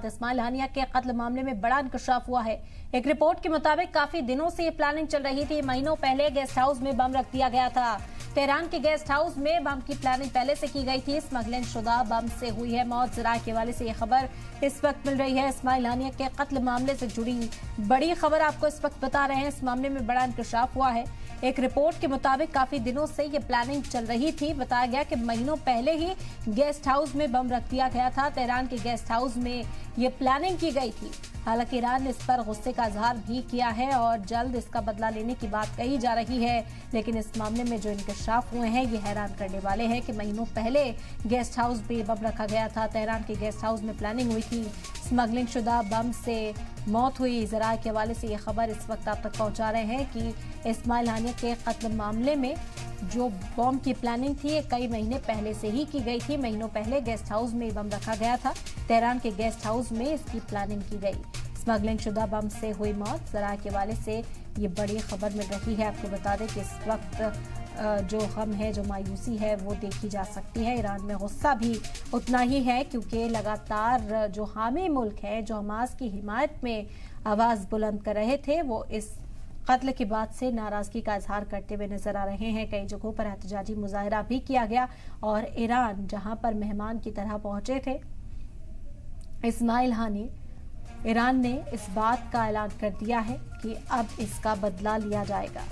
इस्माइल हानिया के कत्ल मामले में बड़ा इंकशाफ हुआ है। एक रिपोर्ट के मुताबिक काफी दिनों से ये प्लानिंग चल रही थी। महीनों पहले गेस्ट हाउस में बम रख दिया गया था। तेहरान के गेस्ट हाउस में बम की प्लानिंग पहले से की गई थी। स्मगलिंग शुदा बम से हुई है मौत। ज़राए के हवाले से ये खबर इस वक्त मिल रही है। इस्माइल हानिया के कत्ल मामले से जुड़ी बड़ी खबर आपको इस वक्त बता रहे हैं। इस मामले में बड़ा इंकशाफ हुआ है। एक रिपोर्ट के मुताबिक काफी दिनों से ये प्लानिंग चल रही थी। बताया गया कि महीनों पहले ही गेस्ट हाउस में बम रख दिया गया था। तेहरान के गेस्ट हाउस में ये प्लानिंग की गई थी। हालांकि ईरान ने इस पर गुस्से का इजहार भी किया है और जल्द इसका बदला लेने की बात कही जा रही है। लेकिन इस मामले में जो इंकशाफ हुए हैं ये हैरान करने वाले हैं कि महीनों पहले गेस्ट हाउस में बम रखा गया था। तेहरान के गेस्ट हाउस में प्लानिंग हुई थी। स्मगलिंग शुदा बम से मौत हुई। ज़राए के हवाले से ये खबर इस वक्त आप तक पहुंचा रहे हैं कि इस्माइल हानिया के कत्ल मामले में जो बम की प्लानिंग थी कई महीने पहले से ही की गई थी। महीनों पहले गेस्ट हाउस में बम रखा गया था। तेहरान के गेस्ट हाउस में इसकी प्लानिंग की गई। स्मगलिंग शुदा बम से हुई मौत। ज़राए के हवाले से ये बड़ी खबर मिल रही है। आपको बता दें कि इस वक्त जो गम है, जो मायूसी है वो देखी जा सकती है। ईरान में गुस्सा भी उतना ही है क्योंकि लगातार जो हामी मुल्क है, जो हमास की हिमायत में आवाज़ बुलंद कर रहे थे, वो इस कत्ल के बाद से नाराजगी का इजहार करते हुए नजर आ रहे हैं। कई जगहों पर एहतजाजी मुजाहरा भी किया गया और ईरान जहां पर मेहमान की तरह पहुंचे थे इस्माइल हानी, ईरान ने इस बात का ऐलान कर दिया है कि अब इसका बदला लिया जाएगा।